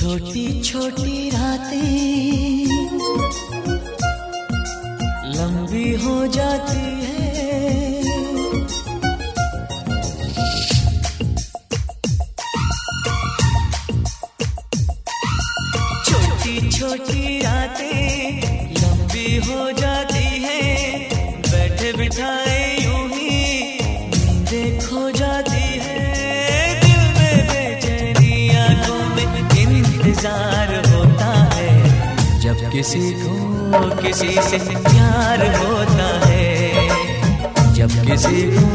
छोटी छोटी रातें लंबी हो जाती है, छोटी छोटी रातें लंबी हो जाती है, बैठे बिठाए यूं ही नींदें खो जाती है, दिल में बेचैनी आंखों में इंतजार होता है, जब किसी को किसी से प्यार होता है, जब किसी को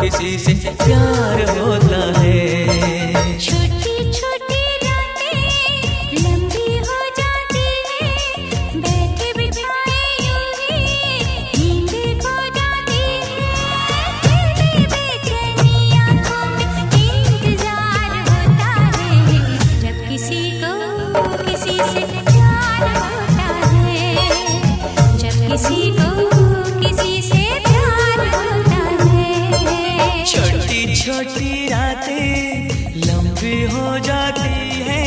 किसी से प्यार होता है। छोटी छोटी रातें लंबी हो जाती है, बैठे बिठाए यूं ही नींद खो जाती है, दिल में बेचैनी आंखों में इंतजार होता है, जब किसी को किसी से प्यार होता है, जब किसी को किसी से प्यार होता है। छोटी छोटी रातें लंबी हो जाती है।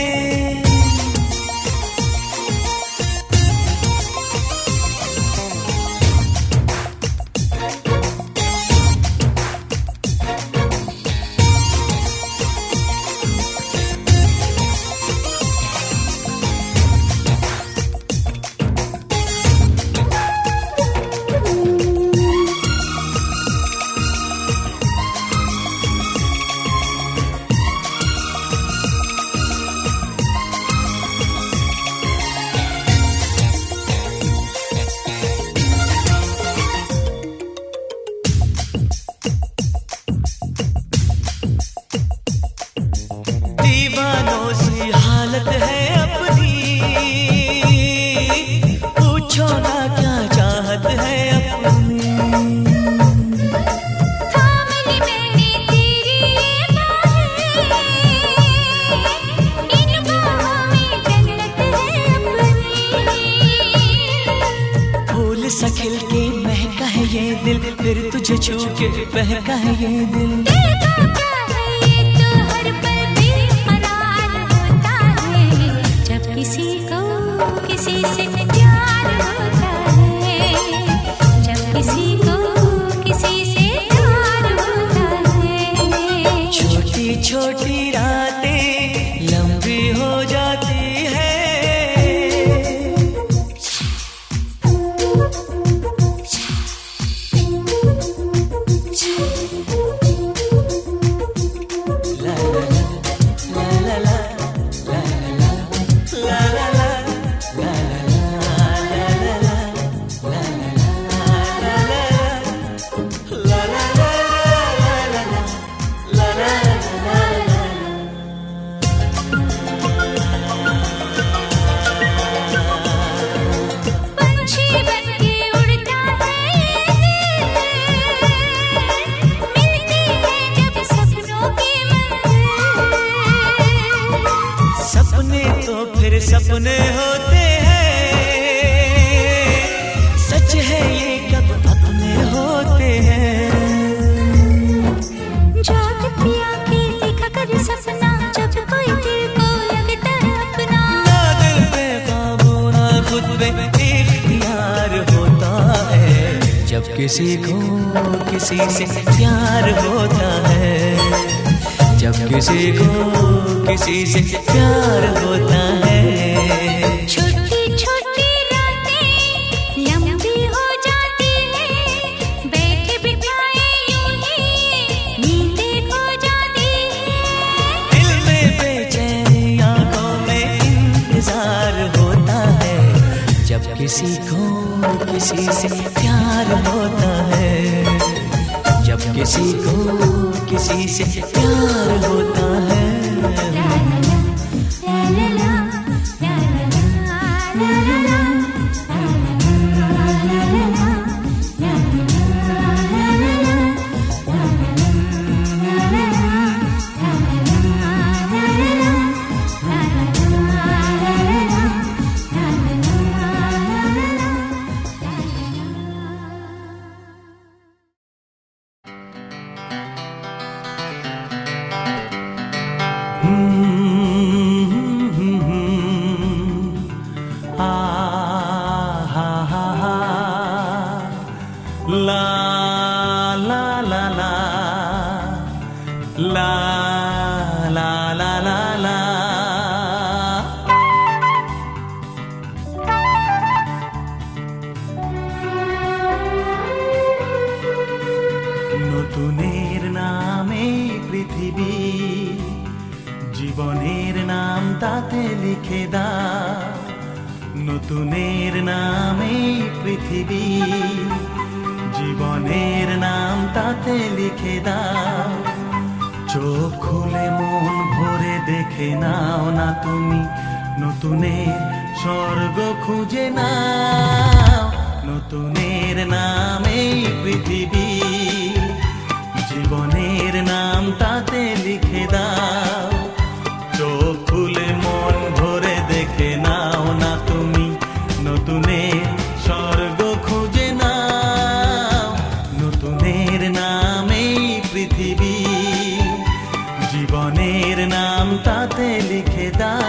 दीवानों सी हालत है अपनी, पूछो ना क्या चाहत है अपनी, थामली मैंने तेरी ये बाहें, इन बाहों में जन्नत है अपनी, फूल सा खिल के महका है ये दिल, फिर तुझे छू के बहका है ये दिल, दिल का क्या है ये तो हर पल बेकरार होता है, जब किसी को किसी से प्यार होता है, जब किसी को किसी से प्यार होता है। छोटी छोटी रातें लंबी हो जाती है। पंछी बनके उड़ता है ये दिल, मिलती है जब सपनों की मंजिल, सपने तो फिर सपने होते हैं, सच है ये कब अपने होते हैं, जागती आंखें देखा कर सपना, जब कोई दिल को लगता है अपना, ना दिल पे काबू ना खुद पे इख्तियार होता है, जब किसी को किसी से प्यार होता है, जब किसी को किसी से प्यार होता है। छोटी छोटी रातें लंबी हो जाती है, बैठे बिठाए यूं ही नींदें खो जाती है, दिल में बेचैनी आंखों में इंतजार होता है, जब किसी को किसी से प्यार होता है, जब किसी को किसी से प्यार होता है। লা লা লা। নতুনের নামে পৃথিবী, জীবনের নাম তাতে লিখে দাও। নতুনের নামে পৃথিবী, জীবনের নাম তাতে লিখে দাও। চোখ খুলে মন ভরে দেখে নাও না তুমি, নতুনের স্বর্গ খুঁজে নাও। নতুনের নামে পৃথিবী, জীবনের নাম তাতে লিখে দাও। চোখ খুলে মন ভরে দেখে নাও না তুমি, নতুনের স্বর্গ খুঁজে নাও। নতুনের নামে পৃথিবী, জীবনের নাম তাতে লিখে দাও।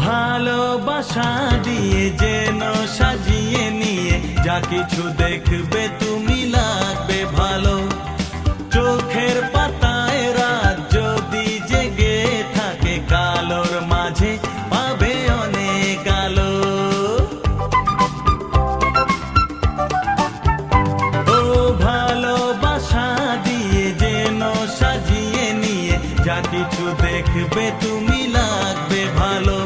ভালোবাসা দিয়ে যেন সাজিয়ে নিয়ে যা কিছু দেখবে তুমি লাগবে ভালো। চোখের পাতায় রাত যদি জেগে থাকে, কালোর মাঝে পাবে অনেক আলো। ও ভালোবাসা দিয়ে যেন সাজিয়ে নিয়ে যা কিছু দেখবে তুমি লাগবে ভালো।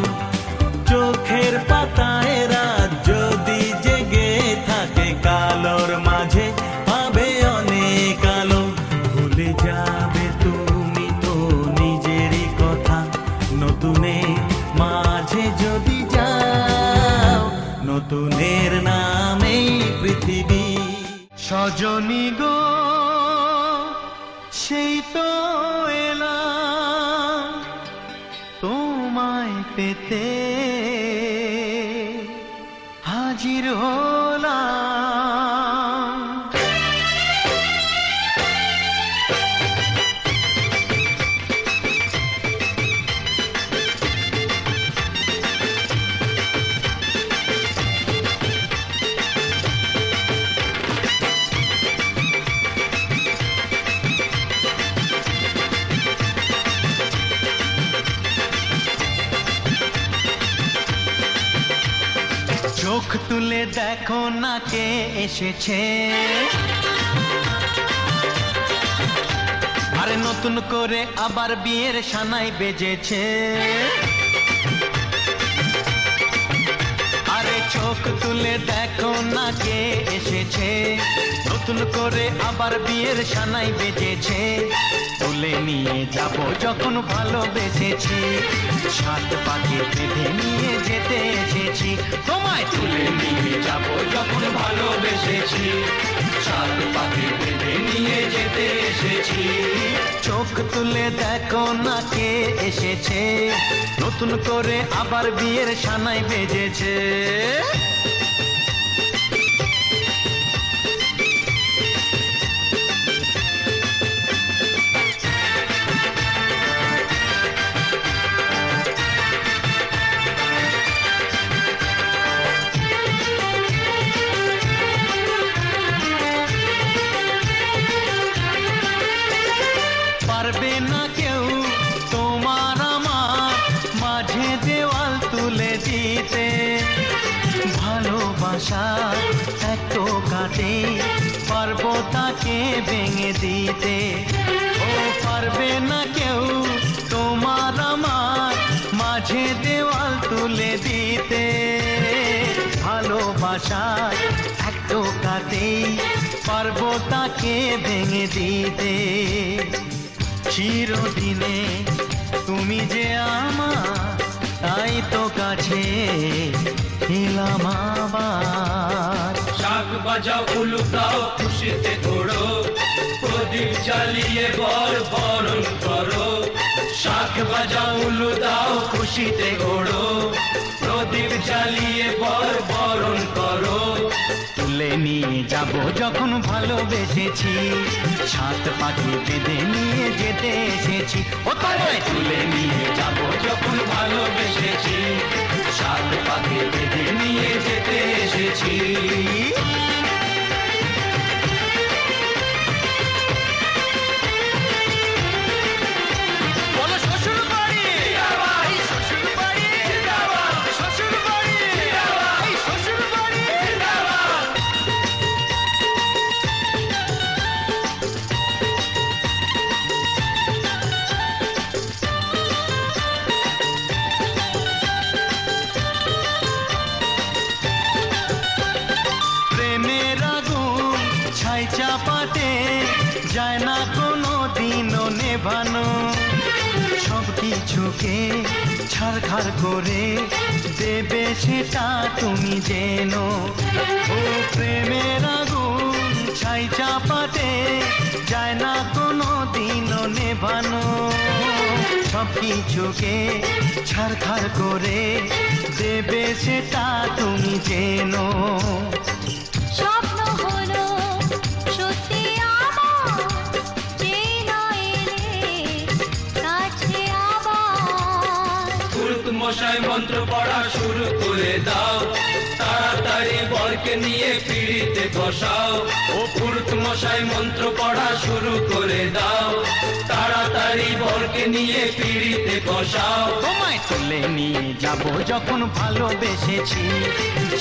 চোখের পাতায় রাত যদি জেগে থাকে, কালোর মাঝে পাবে অনেক আলো। ভুলে যাবে তুমি তো নিজেরই কথা, নতুনের মাঝে যদি যাও। নতুনের নামেই পৃথিবী। সজনী গো সেই তো এলাম তোমায় পেতে, হাজির হলাম। চোখ তুলে দেখো না কে এসেছে, আরে নতুন করে আবার বিয়ের সানাই বেজেছে। আরে চোখ তুলে দেখো না কে এসেছে, নতুন করে আবার বিয়ের সানাই বেজেছে। তুলে নিয়ে যাব যখন ভালোবেসেছি, সাত পাকে বেঁধে নিয়ে যেতে এসেছি। তোমায় তুলে নিয়ে যাব যখন ভালোবেসেছি, সাত পাকে বেঁধে নিয়ে যেতে এসেছি। চোখ তুলে দেখো না কে এসেছে, নতুন করে আবার বিয়ের সানাই বেজেছে। পারবে না কেউ তোমার আমার মাঝে দেওয়াল তুলে দিতে, ভালোবাসা এত কাটে পারবো তাকে ভেঙে দিতে। ও পারবে না কেউ তোমার আমার মাঝে দেওয়াল তুলে দিতে, ভালোবাসা এত কাটে পারবো তাকে ভেঙে দিতে। চিরদিনে তুমি যে আমার, তাই তো কাছে এলাম আবার। শাক বাজাও উলুকাও খুশিতে ঘোড়ো, প্রদীপ জ্বালিয়ে বর বরণ করো। শাঁখ বাজাও উলু দাও খুশিতে ঘোড়ো, প্রদীপ জ্বালিয়ে বর বরণ করো। তুলে নিয়ে যাব যখন ভালোবেসেছি, সাত পাখি বেঁধে নিয়ে যেতে এসেছি। ও তোমায় তুলে নিয়ে যাব যখন ভালোবেসেছি, সাত পাখি বেঁধে নিয়ে যেতে এসেছি। বলো শ্বশুর বাড়ি, এই শ্বশুর বাড়ি, শ্বশুর বাড়ি, এই শ্বশুর বাড়ি। প্রেমের আগুন ছাই চাপাতে যায় না কোনো দিনও নেভানো, সব কিছুকে ছারখার করে দেবে সেটা তুমি জেনো। ও প্রেমের আগুন ছাই চাপাতে যায় না কোনো দিনও নেভানো, সব কিছুকে ছারখার করে দেবে সেটা তুমি জেনো। স্বপ্ন হলো সত্যি আমার, যেই নয় এলে কাছে আবার। পুরুত মশাই মন্ত্র পড়া শুরু করে দাও, তাড়াতাড়ি বরকে নিয়ে পিড়িতে বসাও। ও পুরুত মশাই মন্ত্র পড়া শুরু করে দাও, তাড়াতাড়ি বরকে নিয়ে পিড়িতে বসাও। তোমায় তুলে নিয়ে যাব যখন ভালোবেসেছি,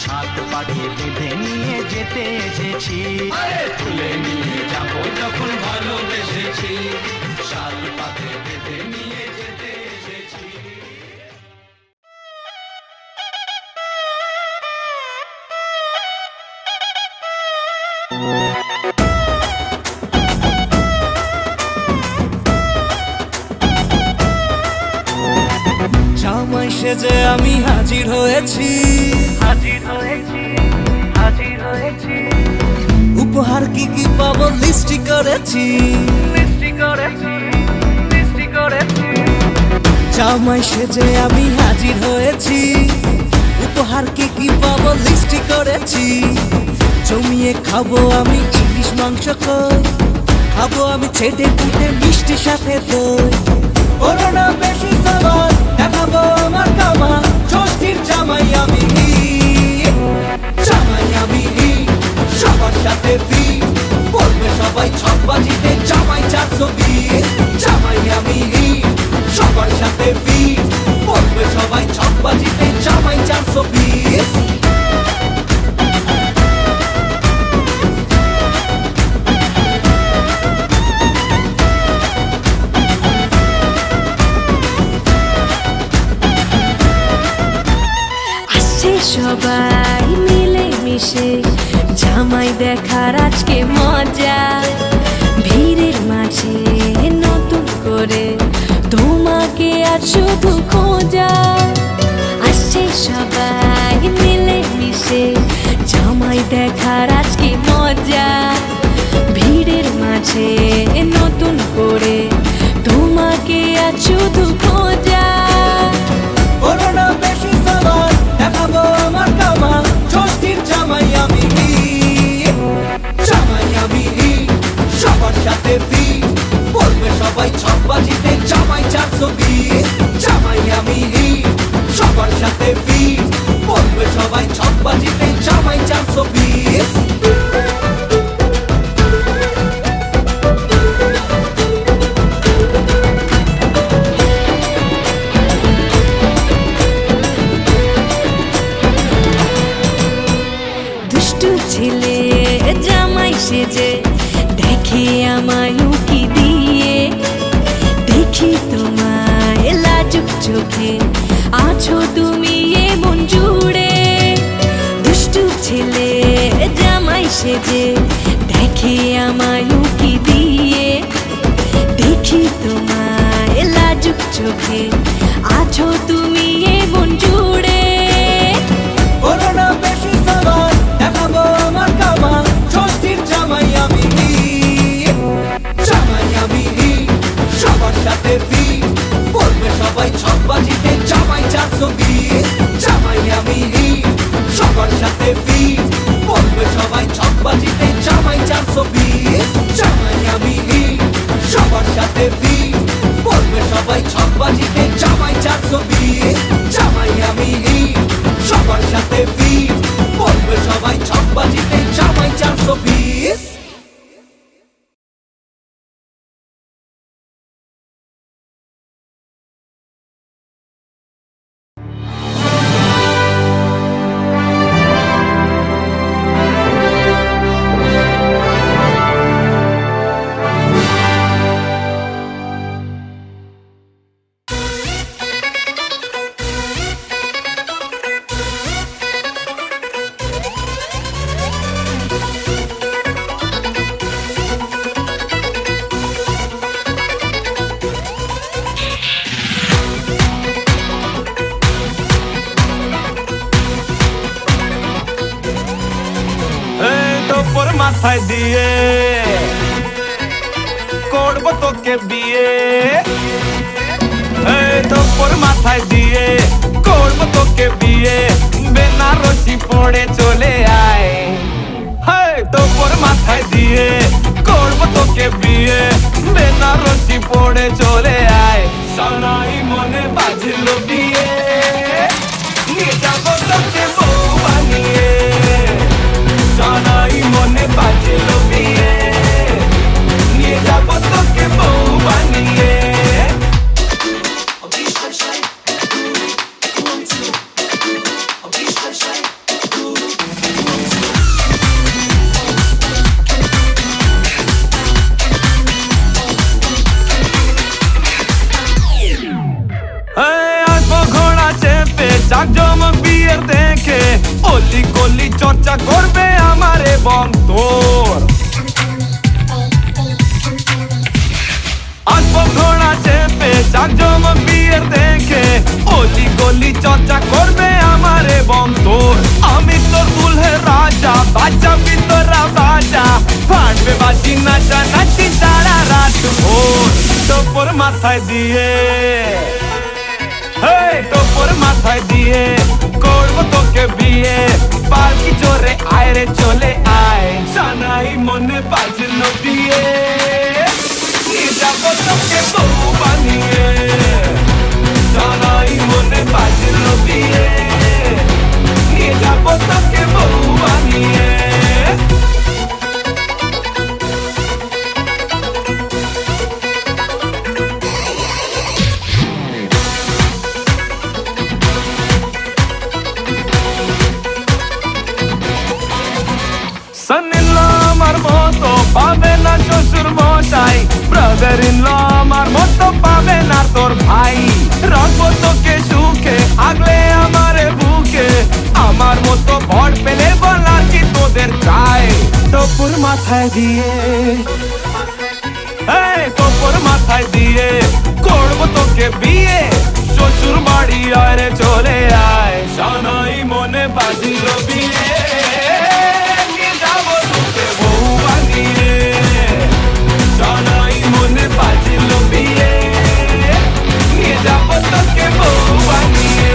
সাত পাখি বেঁধে নিয়ে যেতে এসেছি। আরে তুলে নিয়ে যাব যখন ভালোবেসেছি, সাত পাখি বেঁধে নিয়ে যেতে এসেছি। জামাই সেজে আমি হাজির হয়েছি, উপহার কি কি পাবো লিস্টি করেছি। জামাই সেজে আমি হাজির হয়েছি, উপহার কি কি পাবো লিস্টি করেছি। জমিয়ে খাবো আমি ইলিশ মাংস কই, খাবো আমি ছেটে পুটে মিষ্টি সাথে দই। করোনা বেশি সাবান দেখাবো আমার কামা, ষষ্ঠীর জামাই আমি, জামাই আমি সবার সাথে ফি, বলবে সবাই ছকবাজিতে জামাই 420। জামাই আমি সবার সাথে ফি, বলবে সবাই ছকবাজিতে জামাই 420। সবাই মিলে মিশে জামাই দেখার আজকে মজা, ভিড়ের মাঝে নতুন করে তোমাকে আজ শুধু খোঁজা। আসছে সবাই মিলে মিশে জামাই দেখার আজকে মজা, ভিড়ের মাঝে নতুন করে তোমাকে আজ শুধু খোঁজা। করোনা বেশি সাবান দেখাবো আমার কামা, ষষ্ঠীর জামাই আমি, জামাই আমি সবার সাথে ফি, বলবে সবাই ছকবাজিতে জামাই 420। জামাই আমি সবার সাথে ফি, বলবে সবাই ছকবাজিতে জামাই 420। ছেলে জামাই সেজে দেখে আমায় উকি দিয়ে, দেখি তোমায় লাজুক চোখে আছো তুমি এমন জুড়ে। দুষ্টু ছেলে জামাই সেজে দেখে আমায় উকি দিয়ে, দেখি তোমায় লাজুক চোখে আছো তুমি এমন জুড়ে। করোনা বেশি সাবান দেখাবো আমার কামা, ষষ্ঠীর জামাই আমি, জামাই আমি সবার সাথে ফি, 420 জামাই আমি হিট সবার সাথে ফিট বলবে সবাই ছকবাজিতে জামাই 420 জামাই আমি হিট সবার সাথে ফিট বলবে সবাই ছকবাজিতে জামাই 420 জামাই আমি হিট সবার সাথে ফিট বলবে সবাই ছকবাজিতে জামাই 420 তোর মাথায় দিয়ে করব তোকে বিয়ে তোর মাথায় দিয়ে করব তোকে বিয়ে বেনারসি পড়ে চলে আয় তোর মাথায় দিয়ে করব তোকে বিয়ে বেনারসি পড়ে চলে আয় সানাই মনে বাজলো বিয়ে নিয়ে যাবো তোকে বউ বানিয়ে সানাই মনে বাজলো বিয়ে নিয়ে যাবো তোকে বউ বানিয়ে জাকজমক বিয়ের দেখে অলি গলি চর্চা করবে আমার এবং তোর আসবো ঘোড়া চেপে জাকজমক বিয়ের দেখে অলি গলি চর্চা করবে আমার এবং তোর আমি তোর দুলহে রাজা বাজাবি তোরা বাজা ফাটবে বাজি নাচা নাচি সারা রাত ভোর তোর মাথায় দিয়ে তোর মাথায় দিয়ে করব তোকে বিয়ে পালকি চড়ে আয় রে চলে আয় সানাই মনে বাজলো বিয়ে নিয়ে যাবো তোকে বউ বানিয়ে সানাই মনে বাজলো বিয়ে নিয়ে যাবো তোকে বউ বানিয়ে son-in-law আমার মতো পাবে না শ্বশুর মশাই ব্রাদার-ইন-ল আমার মতো পাবে না তোর ভাই রাখবো তোকে সুখে আগলে আমারে বুকে আমার মতো ভর পেলে বলার কি তোদের চাই তোর মাথায় দিয়ে তোর মাথায় দিয়ে করবো তোকে বিয়ে শ্বশুর বাড়ি আয় চলে আয় সানাই মনে বাজিলো বিয়ে সানাই মনে বাজলো বিয়ে নিয়ে যাবো তোকে বউ বানিয়ে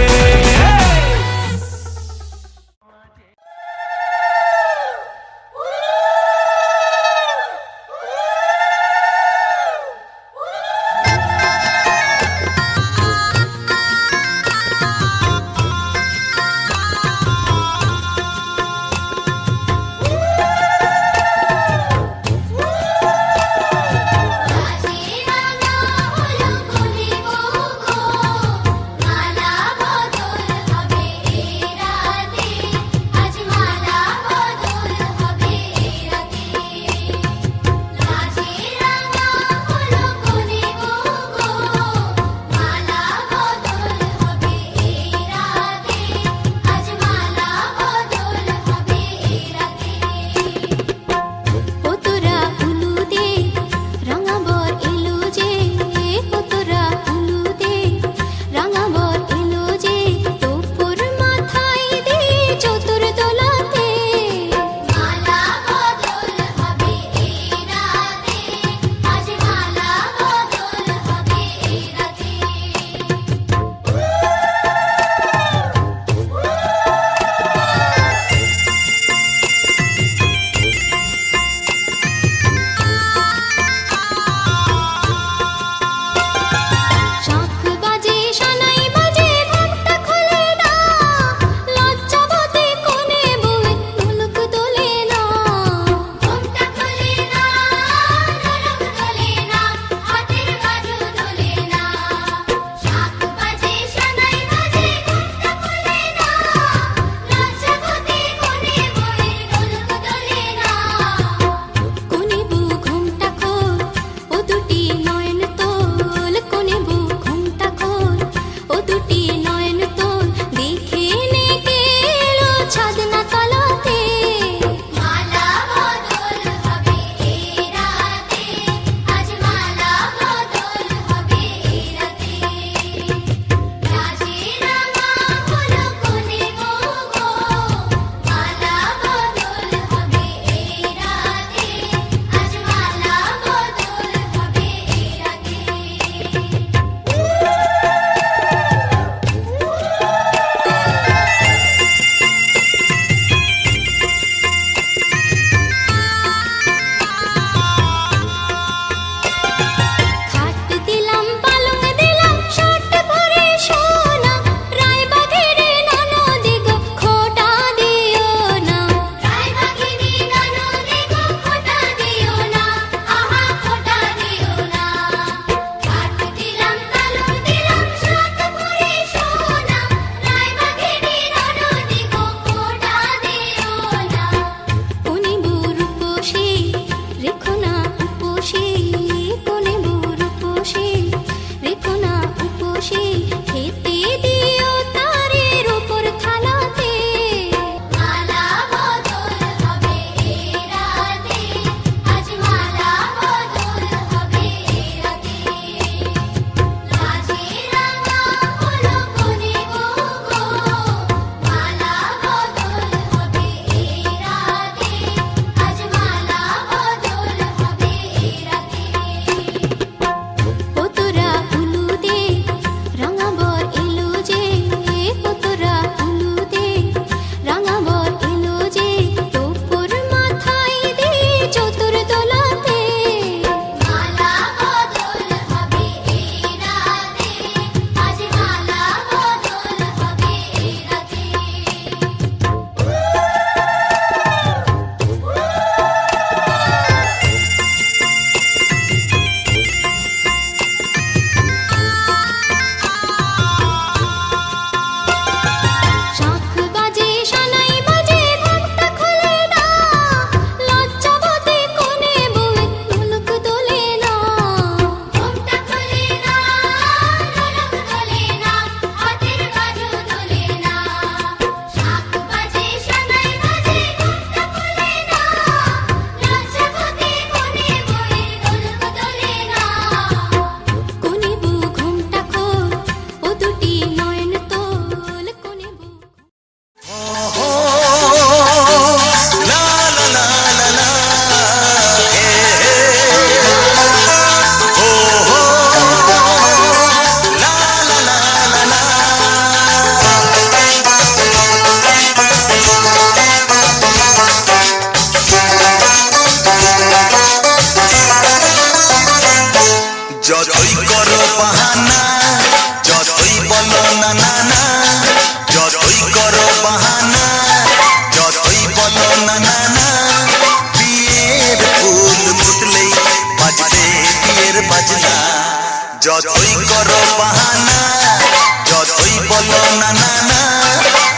বলো না না না,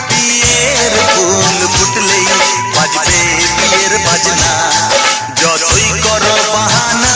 বিয়ের ফুল ফুটলেই বাজবে বিয়ের বাজনা, যতই করো বাহানা।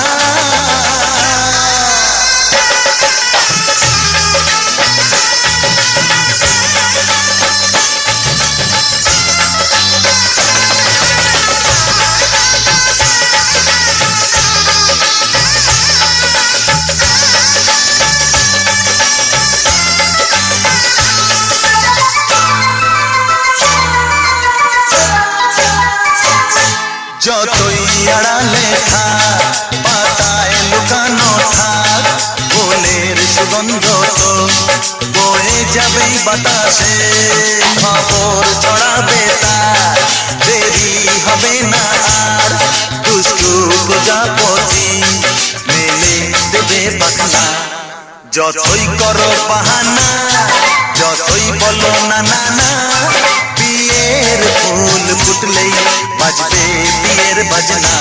যতই আড়ালে থাক, পাতায় লুকানো থাক, ফুলের সুগন্ধ তো বয়ে যাবেই বাতাসে, খবর ছড়াবে তার, দেরি হবে না আর, দুষ্টু প্রজাপতি মেলে দেবে পাখনা, যতই করো বাহানা, যতই বলো না না না, বিয়ের ফুল ফুটলেই বাজবে বিয়ের বাজনা,